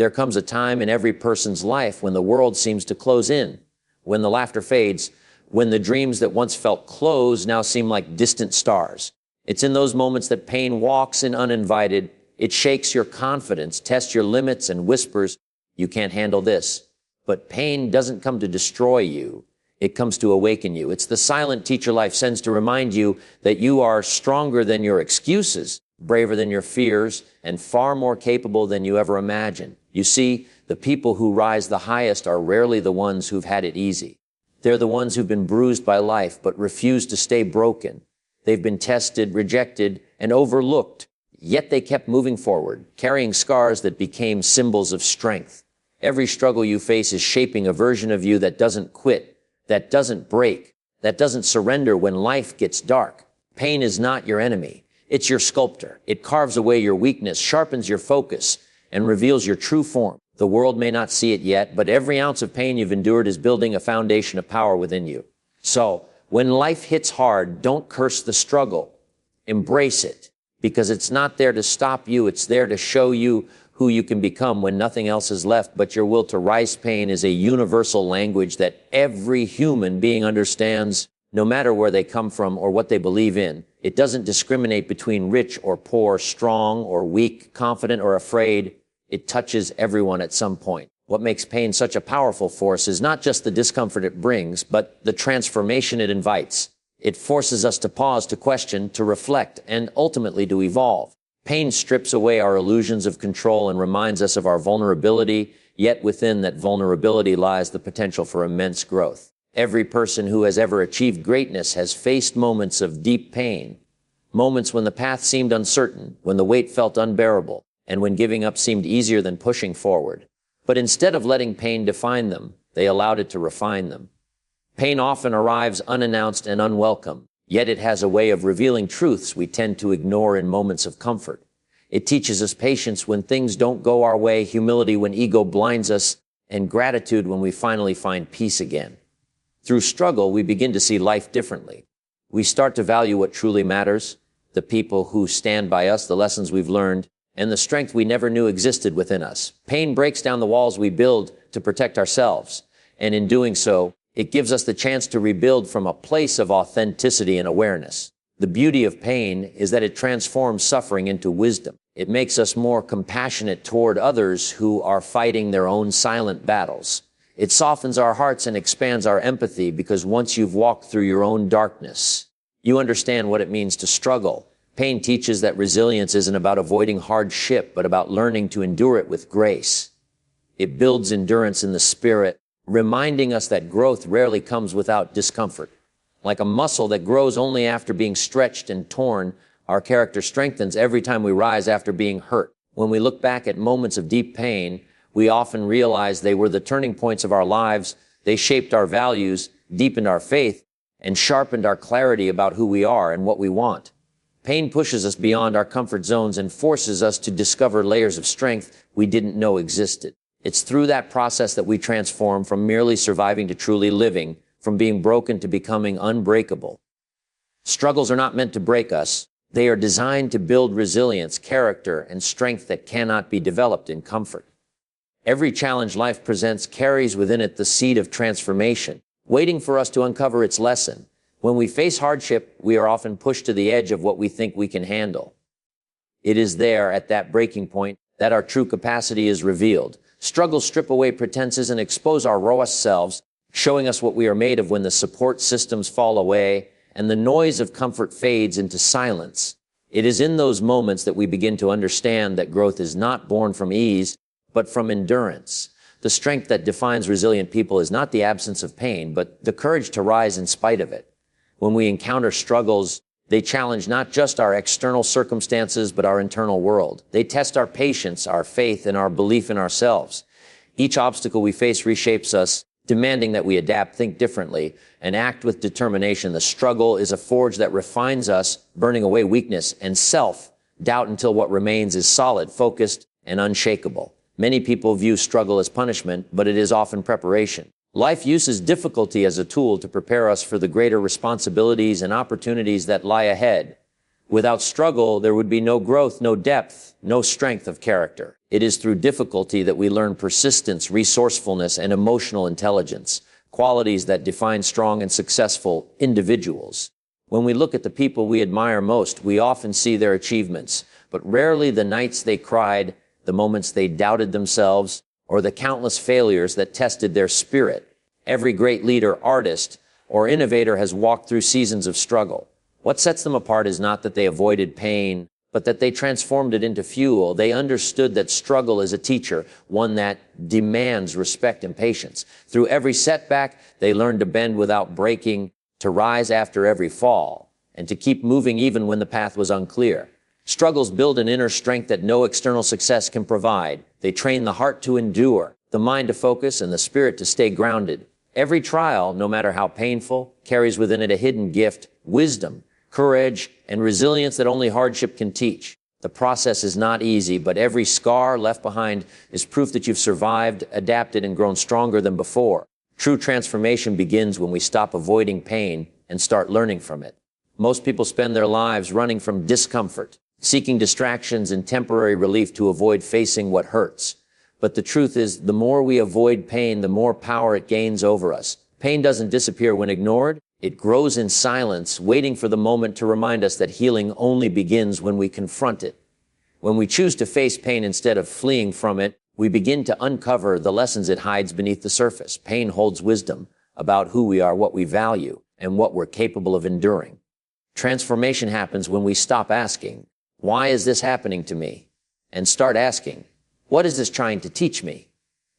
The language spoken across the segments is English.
There comes a time in every person's life when the world seems to close in, when the laughter fades, when the dreams that once felt close now seem like distant stars. It's in those moments that pain walks in uninvited. It shakes your confidence, tests your limits, and whispers, "You can't handle this." But pain doesn't come to destroy you. It comes to awaken you. It's the silent teacher life sends to remind you that you are stronger than your excuses, braver than your fears, and far more capable than you ever imagined. You see, the people who rise the highest are rarely the ones who've had it easy. They're the ones who've been bruised by life but refuse to stay broken. They've been tested, rejected, and overlooked, yet they kept moving forward, carrying scars that became symbols of strength. Every struggle you face is shaping a version of you that doesn't quit, that doesn't break, that doesn't surrender when life gets dark. Pain is not your enemy. It's your sculptor. It carves away your weakness, sharpens your focus, and reveals your true form. The world may not see it yet, but every ounce of pain you've endured is building a foundation of power within you. So, when life hits hard, don't curse the struggle. Embrace it, because it's not there to stop you. It's there to show you who you can become when nothing else is left but your will to rise. Pain is a universal language that every human being understands, no matter where they come from or what they believe in. It doesn't discriminate between rich or poor, strong or weak, confident or afraid. It touches everyone at some point. What makes pain such a powerful force is not just the discomfort it brings, but the transformation it invites. It forces us to pause, to question, to reflect, and ultimately to evolve. Pain strips away our illusions of control and reminds us of our vulnerability, yet within that vulnerability lies the potential for immense growth. Every person who has ever achieved greatness has faced moments of deep pain, moments when the path seemed uncertain, when the weight felt unbearable, and when giving up seemed easier than pushing forward. But instead of letting pain define them, they allowed it to refine them. Pain often arrives unannounced and unwelcome, yet it has a way of revealing truths we tend to ignore in moments of comfort. It teaches us patience when things don't go our way, humility when ego blinds us, and gratitude when we finally find peace again. Through struggle, we begin to see life differently. We start to value what truly matters, the people who stand by us, the lessons we've learned, and the strength we never knew existed within us. Pain breaks down the walls we build to protect ourselves, and in doing so, it gives us the chance to rebuild from a place of authenticity and awareness. The beauty of pain is that it transforms suffering into wisdom. It makes us more compassionate toward others who are fighting their own silent battles. It softens our hearts and expands our empathy because once you've walked through your own darkness, you understand what it means to struggle. Pain teaches that resilience isn't about avoiding hardship, but about learning to endure it with grace. It builds endurance in the spirit, reminding us that growth rarely comes without discomfort. Like a muscle that grows only after being stretched and torn, our character strengthens every time we rise after being hurt. When we look back at moments of deep pain, we often realize they were the turning points of our lives. They shaped our values, deepened our faith, and sharpened our clarity about who we are and what we want. Pain pushes us beyond our comfort zones and forces us to discover layers of strength we didn't know existed. It's through that process that we transform from merely surviving to truly living, from being broken to becoming unbreakable. Struggles are not meant to break us. They are designed to build resilience, character, and strength that cannot be developed in comfort. Every challenge life presents carries within it the seed of transformation, waiting for us to uncover its lesson. When we face hardship, we are often pushed to the edge of what we think we can handle. It is there, at that breaking point, that our true capacity is revealed. Struggles strip away pretenses and expose our rawest selves, showing us what we are made of when the support systems fall away and the noise of comfort fades into silence. It is in those moments that we begin to understand that growth is not born from ease, but from endurance. The strength that defines resilient people is not the absence of pain, but the courage to rise in spite of it. When we encounter struggles, they challenge not just our external circumstances, but our internal world. They test our patience, our faith, and our belief in ourselves. Each obstacle we face reshapes us, demanding that we adapt, think differently, and act with determination. The struggle is a forge that refines us, burning away weakness and self-doubt until what remains is solid, focused, and unshakable. Many people view struggle as punishment, but it is often preparation. Life uses difficulty as a tool to prepare us for the greater responsibilities and opportunities that lie ahead. Without struggle, there would be no growth, no depth, no strength of character. It is through difficulty that we learn persistence, resourcefulness, and emotional intelligence, qualities that define strong and successful individuals. When we look at the people we admire most, we often see their achievements, but rarely the nights they cried, the moments they doubted themselves, or the countless failures that tested their spirit. Every great leader, artist, or innovator has walked through seasons of struggle. What sets them apart is not that they avoided pain, but that they transformed it into fuel. They understood that struggle is a teacher, one that demands respect and patience. Through every setback, they learned to bend without breaking, to rise after every fall, and to keep moving even when the path was unclear. Struggles build an inner strength that no external success can provide. They train the heart to endure, the mind to focus, and the spirit to stay grounded. Every trial, no matter how painful, carries within it a hidden gift, wisdom, courage, and resilience that only hardship can teach. The process is not easy, but every scar left behind is proof that you've survived, adapted, and grown stronger than before. True transformation begins when we stop avoiding pain and start learning from it. Most people spend their lives running from discomfort, seeking distractions and temporary relief to avoid facing what hurts. But the truth is, the more we avoid pain, the more power it gains over us. Pain doesn't disappear when ignored. It grows in silence, waiting for the moment to remind us that healing only begins when we confront it. When we choose to face pain instead of fleeing from it, we begin to uncover the lessons it hides beneath the surface. Pain holds wisdom about who we are, what we value, and what we're capable of enduring. Transformation happens when we stop asking, "Why is this happening to me?" and start asking, "What is this trying to teach me?"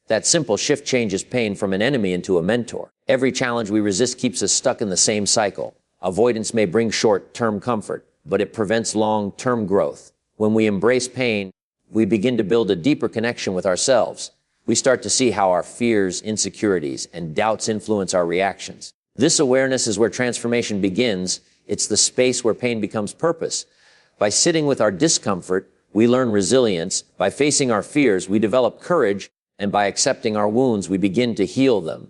That simple shift changes pain from an enemy into a mentor. Every challenge we resist keeps us stuck in the same cycle. Avoidance may bring short-term comfort, but it prevents long-term growth. When we embrace pain, we begin to build a deeper connection with ourselves. We start to see how our fears, insecurities, and doubts influence our reactions. This awareness is where transformation begins. It's the space where pain becomes purpose. By sitting with our discomfort, we learn resilience. By facing our fears, we develop courage. And by accepting our wounds, we begin to heal them.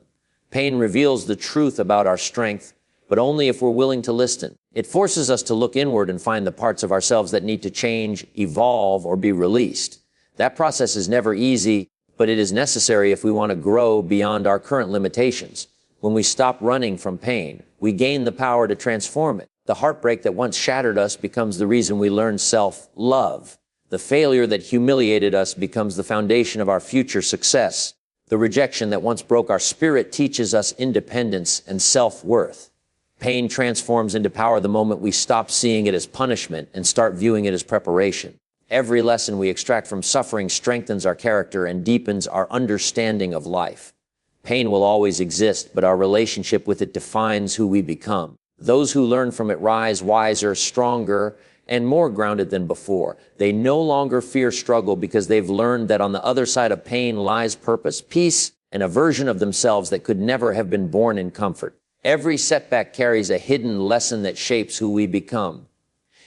Pain reveals the truth about our strength, but only if we're willing to listen. It forces us to look inward and find the parts of ourselves that need to change, evolve, or be released. That process is never easy, but it is necessary if we want to grow beyond our current limitations. When we stop running from pain, we gain the power to transform it. The heartbreak that once shattered us becomes the reason we learn self-love. The failure that humiliated us becomes the foundation of our future success. The rejection that once broke our spirit teaches us independence and self-worth. Pain transforms into power the moment we stop seeing it as punishment and start viewing it as preparation. Every lesson we extract from suffering strengthens our character and deepens our understanding of life. Pain will always exist, but our relationship with it defines who we become. Those who learn from it rise wiser, stronger, and more grounded than before. They no longer fear struggle because they've learned that on the other side of pain lies purpose, peace, and a version of themselves that could never have been born in comfort. Every setback carries a hidden lesson that shapes who we become.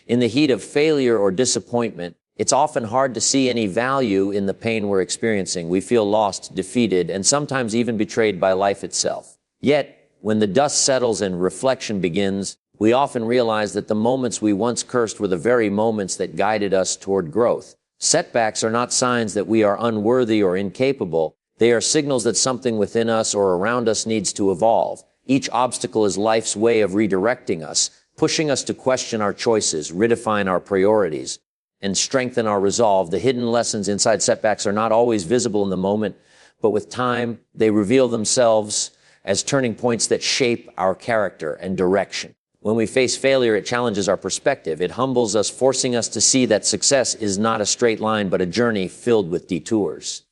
In the heat of failure or disappointment, it's often hard to see any value in the pain we're experiencing. We feel lost, defeated, and sometimes even betrayed by life itself. Yet, when the dust settles and reflection begins, we often realize that the moments we once cursed were the very moments that guided us toward growth. Setbacks are not signs that we are unworthy or incapable. They are signals that something within us or around us needs to evolve. Each obstacle is life's way of redirecting us, pushing us to question our choices, redefine our priorities, and strengthen our resolve. The hidden lessons inside setbacks are not always visible in the moment, but with time, they reveal themselves as turning points that shape our character and direction. When we face failure, it challenges our perspective. It humbles us, forcing us to see that success is not a straight line, but a journey filled with detours.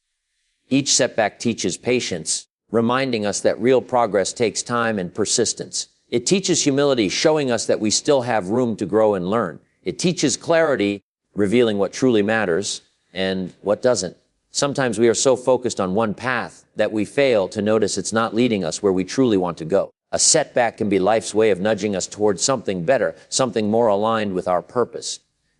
Each setback teaches patience, reminding us that real progress takes time and persistence. It teaches humility, showing us that we still have room to grow and learn. It teaches clarity, revealing what truly matters and what doesn't. Sometimes we are so focused on one path that we fail to notice it's not leading us where we truly want to go. A setback can be life's way of nudging us towards something better, something more aligned with our purpose.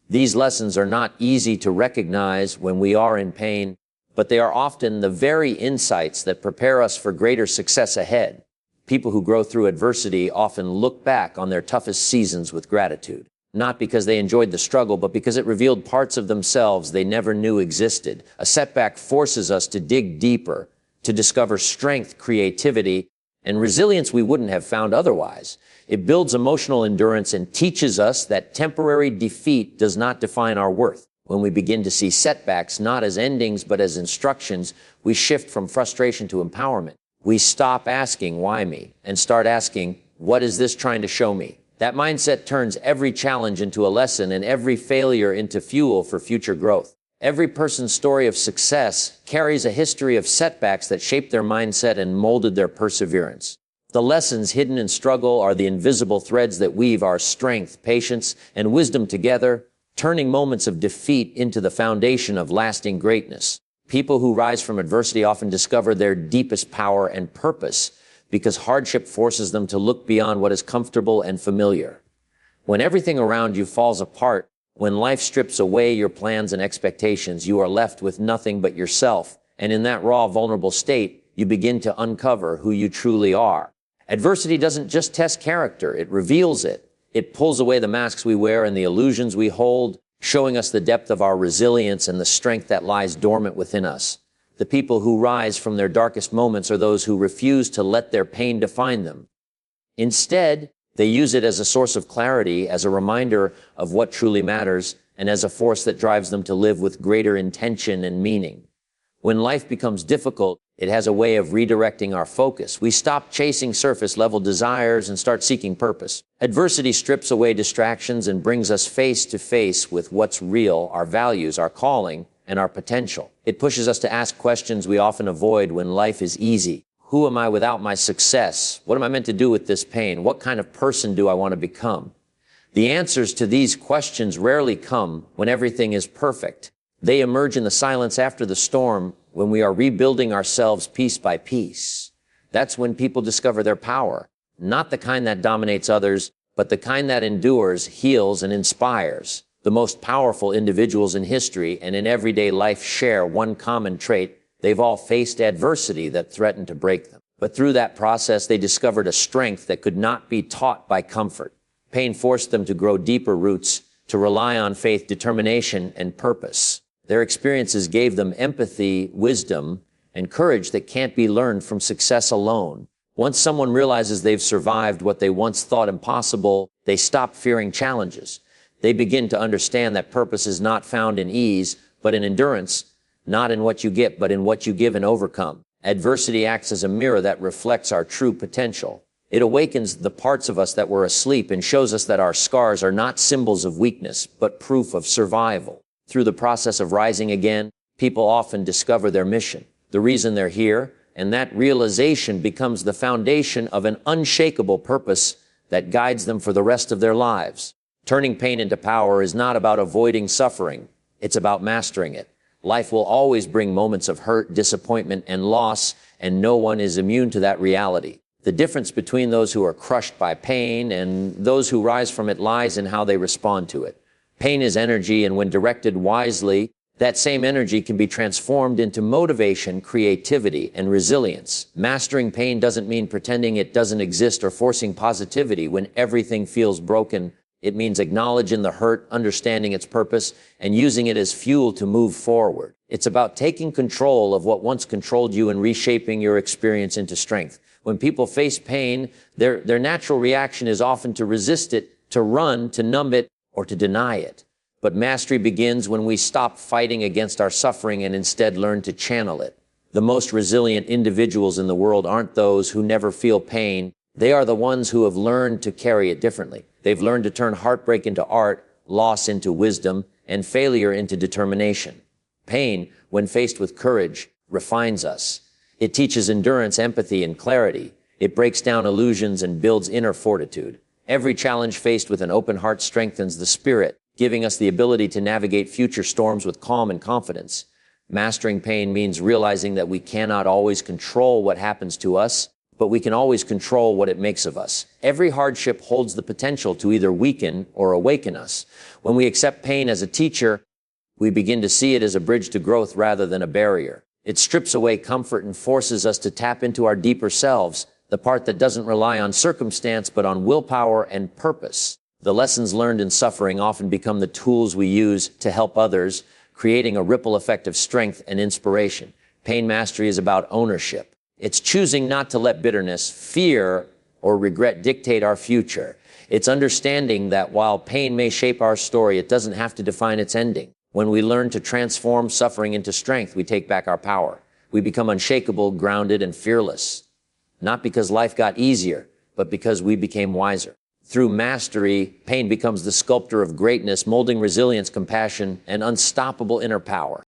These lessons are not easy to recognize when we are in pain, but they are often the very insights that prepare us for greater success ahead. People who grow through adversity often look back on their toughest seasons with gratitude. not because they enjoyed the struggle, but because it revealed parts of themselves they never knew existed. A setback forces us to dig deeper, to discover strength, creativity, and resilience we wouldn't have found otherwise. It builds emotional endurance and teaches us that temporary defeat does not define our worth. When we begin to see setbacks not as endings but as instructions, we shift from frustration to empowerment. We stop asking, why me? And start asking, what is this trying to show me? That mindset turns every challenge into a lesson and every failure into fuel for future growth. Every person's story of success carries a history of setbacks that shaped their mindset and molded their perseverance. The lessons hidden in struggle are the invisible threads that weave our strength, patience, and wisdom together, turning moments of defeat into the foundation of lasting greatness. People who rise from adversity often discover their deepest power and purpose because hardship forces them to look beyond what is comfortable and familiar. When everything around you falls apart, when life strips away your plans and expectations, you are left with nothing but yourself. And in that raw, vulnerable state, you begin to uncover who you truly are. Adversity doesn't just test character, it reveals it. It pulls away the masks we wear and the illusions we hold, showing us the depth of our resilience and the strength that lies dormant within us. The people who rise from their darkest moments are those who refuse to let their pain define them. Instead, they use it as a source of clarity, as a reminder of what truly matters, and as a force that drives them to live with greater intention and meaning. When life becomes difficult, it has a way of redirecting our focus. We stop chasing surface-level desires and start seeking purpose. Adversity strips away distractions and brings us face to face with what's real, our values, our calling, and our potential. It pushes us to ask questions we often avoid when life is easy. Who am I without my success? What am I meant to do with this pain? What kind of person do I want to become? The answers to these questions rarely come when everything is perfect. They emerge in the silence after the storm, when we are rebuilding ourselves piece by piece. That's when people discover their power, not the kind that dominates others, but the kind that endures, heals, and inspires. The most powerful individuals in history and in everyday life share one common trait. They've all faced adversity that threatened to break them. But through that process, they discovered a strength that could not be taught by comfort. Pain forced them to grow deeper roots, to rely on faith, determination, and purpose. Their experiences gave them empathy, wisdom, and courage that can't be learned from success alone. Once someone realizes they've survived what they once thought impossible, they stop fearing challenges. They begin to understand that purpose is not found in ease, but in endurance, not in what you get, but in what you give and overcome. Adversity acts as a mirror that reflects our true potential. It awakens the parts of us that were asleep and shows us that our scars are not symbols of weakness, but proof of survival. Through the process of rising again, people often discover their mission, the reason they're here, and that realization becomes the foundation of an unshakable purpose that guides them for the rest of their lives. Turning pain into power is not about avoiding suffering. It's about mastering it. Life will always bring moments of hurt, disappointment, and loss, and no one is immune to that reality. The difference between those who are crushed by pain and those who rise from it lies in how they respond to it. Pain is energy, and when directed wisely, that same energy can be transformed into motivation, creativity, and resilience. Mastering pain doesn't mean pretending it doesn't exist or forcing positivity when everything feels broken. It means acknowledging the hurt, understanding its purpose, and using it as fuel to move forward. It's about taking control of what once controlled you and reshaping your experience into strength. When people face pain, their natural reaction is often to resist it, to run, to numb it, or to deny it. But mastery begins when we stop fighting against our suffering and instead learn to channel it. The most resilient individuals in the world aren't those who never feel pain. They are the ones who have learned to carry it differently. They've learned to turn heartbreak into art, loss into wisdom, and failure into determination. Pain, when faced with courage, refines us. It teaches endurance, empathy, and clarity. It breaks down illusions and builds inner fortitude. Every challenge faced with an open heart strengthens the spirit, giving us the ability to navigate future storms with calm and confidence. Mastering pain means realizing that we cannot always control what happens to us, but we can always control what it makes of us. Every hardship holds the potential to either weaken or awaken us. When we accept pain as a teacher, we begin to see it as a bridge to growth rather than a barrier. It strips away comfort and forces us to tap into our deeper selves, the part that doesn't rely on circumstance but on willpower and purpose. The lessons learned in suffering often become the tools we use to help others, creating a ripple effect of strength and inspiration. Pain mastery is about ownership. It's choosing not to let bitterness, fear, or regret dictate our future. It's understanding that while pain may shape our story, it doesn't have to define its ending. When we learn to transform suffering into strength, we take back our power. We become unshakable, grounded, and fearless. Not because life got easier, but because we became wiser. Through mastery, pain becomes the sculptor of greatness, molding resilience, compassion, and unstoppable inner power.